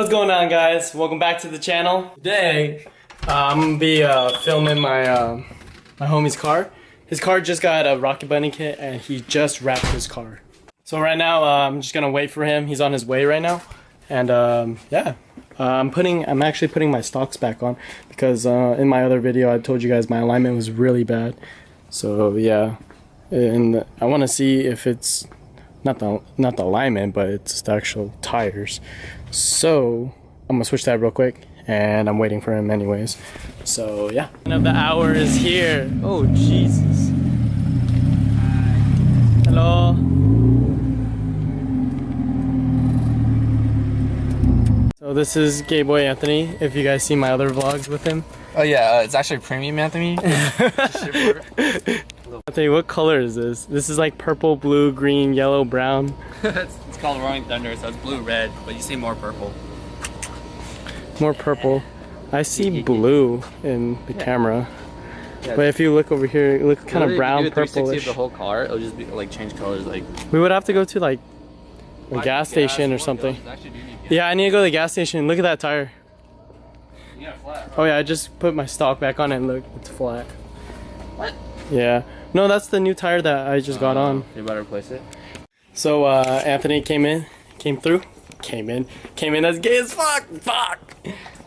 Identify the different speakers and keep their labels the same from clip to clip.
Speaker 1: What's going on, guys? Welcome back to the channel. Today, I'm gonna be filming my my homie's car. His car just got a Rocket Bunny kit and he just wrapped his car. So right now, I'm just gonna wait for him. He's on his way right now. And yeah, I'm actually putting my stocks back on because in my other video I told you guys my alignment was really bad. So yeah, and I want to see if it's not the alignment, but it's the actual tires. So I'm gonna switch that real quick, and I'm waiting for him anyways. So yeah, end of the hour is here. Oh Jesus! Hello. So this is Gay Boy Anthony. If you guys see my other vlogs with him.
Speaker 2: Oh yeah, it's actually Premium Anthony.
Speaker 1: Anthony, what color is this? This is like purple, blue, green, yellow, brown.
Speaker 2: It's called Roaring Thunder, so it's blue, red, but you see more purple.
Speaker 1: More purple. I see blue in the camera. Yeah, but if you look over here, it looks kind of brown, purplish.
Speaker 2: Of the whole car, it'll just be like change colors. Like
Speaker 1: we would have to go to like a gas station or something. Yeah, I need to go to the gas station. Look at that tire.
Speaker 2: You got a flat, right?
Speaker 1: Oh yeah, I just put my stock back on it and look, it's flat.
Speaker 2: What?
Speaker 1: Yeah. No, that's the new tire that I just got on.
Speaker 2: You better replace it.
Speaker 1: So Anthony came in as gay as fuck.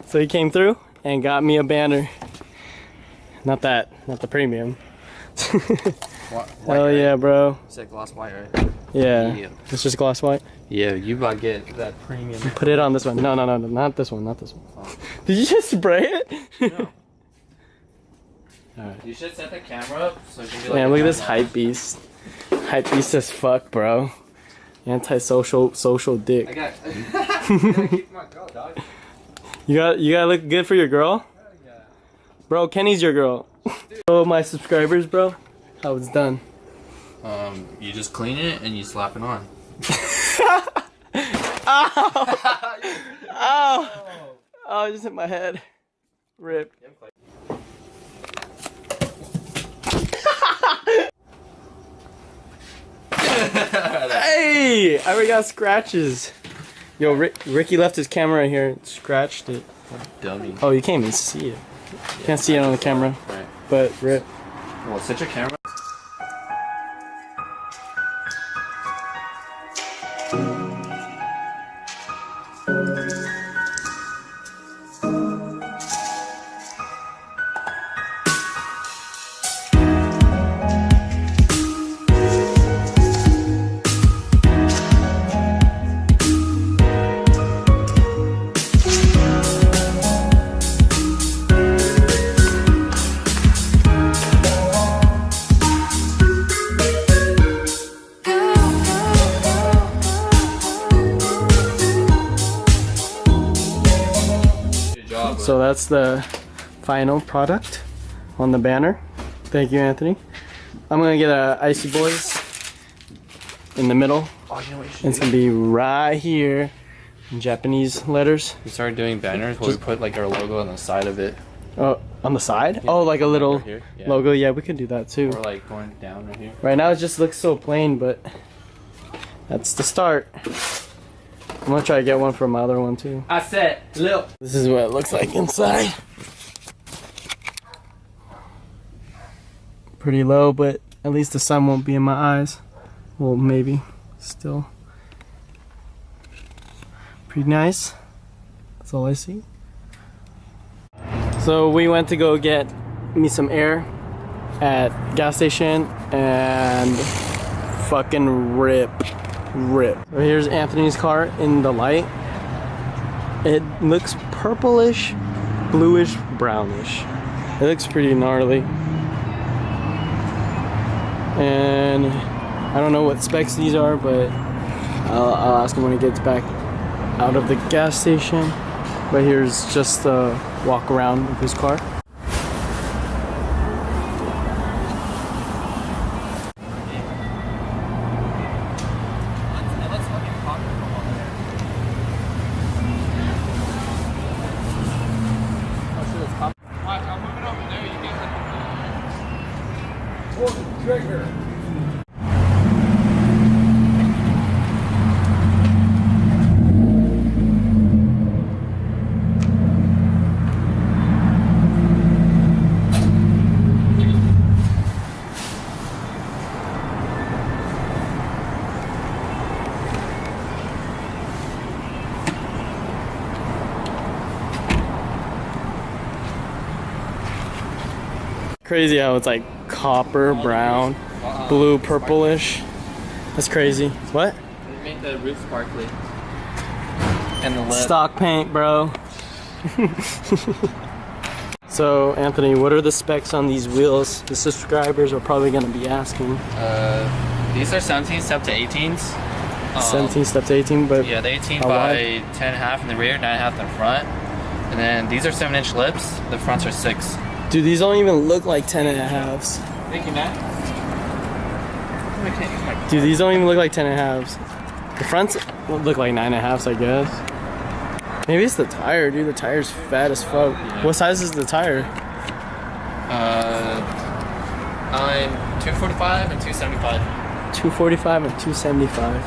Speaker 1: So he came through and got me a banner. Not the premium. Hell yeah, bro.
Speaker 2: It's like gloss white, right?
Speaker 1: Yeah. It's just gloss white.
Speaker 2: Yeah, you about to get that premium.
Speaker 1: Put it on this one. No, not this one, Oh. Did you just spray it?
Speaker 2: No.
Speaker 1: Alright.
Speaker 2: You should set the camera up so it can be like.
Speaker 1: Man, look at this hype beast. Hype beast as fuck, bro. Anti-social dick.
Speaker 2: I gotta keep my girl, dog.
Speaker 1: You gotta look good for your girl?
Speaker 2: Yeah.
Speaker 1: Bro, Kenny's your girl. So my subscribers, bro, how it's done.
Speaker 2: You just clean it and you slap it on.
Speaker 1: Ow! Ow! Oh, I just hit my head. Rip. Hey! I already got scratches. Yo, Ricky left his camera right here and scratched it.
Speaker 2: What dummy.
Speaker 1: Oh, you can't even see it. You can't see it on the camera.
Speaker 2: Right.
Speaker 1: But rip.
Speaker 2: Well, set your camera.
Speaker 1: So that's the final product on the banner. Thank you, Anthony. I'm gonna get a Iceyyyboyz in the middle.
Speaker 2: Oh, you know what you should
Speaker 1: It's gonna be right here in Japanese letters.
Speaker 2: We started doing banners where we put like our logo on the side of it.
Speaker 1: Oh, on the side?
Speaker 2: Yeah,
Speaker 1: oh, like a little
Speaker 2: right yeah.
Speaker 1: logo. Yeah, we could do that too.
Speaker 2: Or like going down right here.
Speaker 1: Right now it just looks so plain, but that's the start. I'm gonna try to get one for my other one too.
Speaker 2: I said, look.
Speaker 1: This is what it looks like inside. Pretty low, but at least the sun won't be in my eyes. Well, maybe. Still. Pretty nice. That's all I see. So we went to go get me some air at gas station and fucking rip. So here's Anthony's car in the light. It looks purplish, bluish, brownish. It looks pretty gnarly. And I don't know what specs these are, but I'll ask him when he gets back out of the gas station. But here's just a walk around of his car.
Speaker 3: Pull the trigger.
Speaker 1: Crazy how it's like copper, brown, blue, purplish. That's crazy. What?
Speaker 2: They made the roof sparkly. And the lip.
Speaker 1: Stock paint, bro. So, Anthony, what are the specs on these wheels? The subscribers are probably going to be asking.
Speaker 2: These are 17 step to 18s.
Speaker 1: 17 step to 18, but
Speaker 2: yeah, the 18
Speaker 1: how
Speaker 2: by
Speaker 1: wide?
Speaker 2: 10.5 in the rear, 9.5 in the front. And then these are 7-inch lips. The fronts are 6.
Speaker 1: Dude, these don't even look like 10.5s.
Speaker 2: Thank you, Matt.
Speaker 1: Dude, these don't even look like 10.5s. The fronts look like 9.5s, I guess. Maybe it's the tire, dude. The tire's fat as fuck.
Speaker 2: Yeah.
Speaker 1: What size is the tire?
Speaker 2: I'm 245 and 275.
Speaker 1: 245 and 275.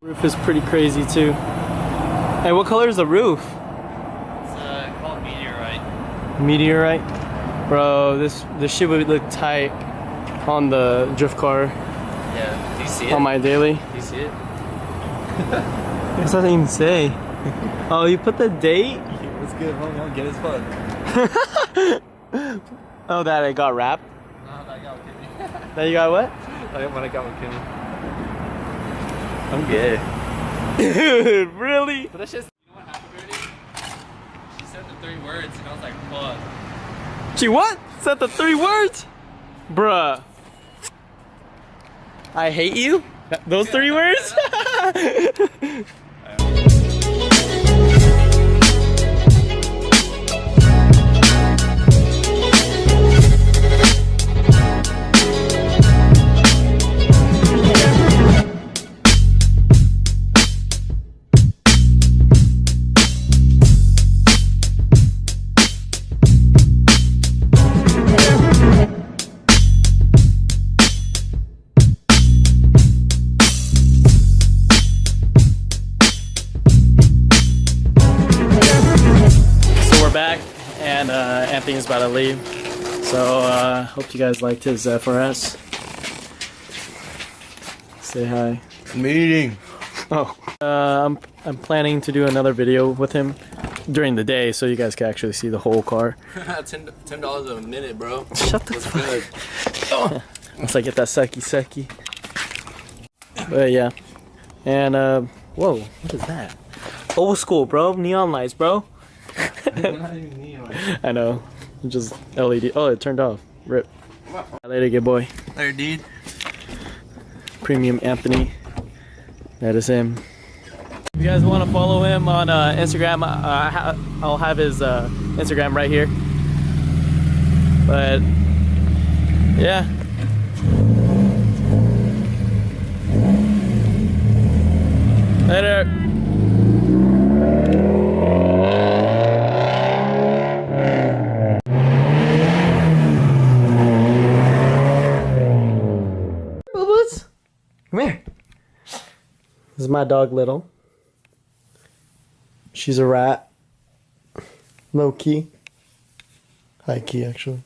Speaker 1: Roof is pretty crazy too. Hey, what color is the roof?
Speaker 2: It's called meteorite.
Speaker 1: Meteorite? Bro, this shit would look tight on the drift car.
Speaker 2: Yeah. Do you see it?
Speaker 1: On my daily.
Speaker 2: Do you see it?
Speaker 1: What does that even say? Oh, you put the date?
Speaker 3: What's good, homie? Get his fun.
Speaker 1: Oh, that I got wrapped?
Speaker 2: No, I got with Kimmy.
Speaker 1: That you got what?
Speaker 3: When I got with Kimmy.
Speaker 2: I'm good.
Speaker 1: Dude, really?
Speaker 2: But that's just, you know what happened already? She said the 3 words and I was like, fuck.
Speaker 1: She what? Said the 3 words? Bruh. I hate you? Those 3 words? Back and Anthony's about to leave, so hope you guys liked his FRS. Say hi.
Speaker 3: Meeting.
Speaker 1: Oh, I'm planning to do another video with him during the day, so you guys can actually see the whole car.
Speaker 3: $10 a minute, bro.
Speaker 1: Shut the fuck
Speaker 3: Good.
Speaker 1: up. Once I get that sucky. But yeah, and whoa, what is that? Old school, bro. Neon lights, bro.
Speaker 3: Not even neon.
Speaker 1: I know. Just LED. Oh, it turned off. Rip. Later, good boy.
Speaker 3: Later, dude.
Speaker 1: Premium Anthony. That is him. If you guys want to follow him on Instagram, I'll have his Instagram right here. But yeah. Later. Come here. This is my dog, Little. She's a rat. Low key. High key, actually.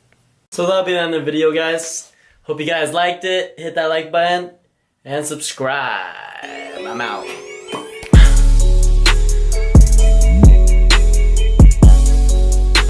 Speaker 1: So that'll be the end of the video, guys. Hope you guys liked it. Hit that like button and subscribe. I'm out.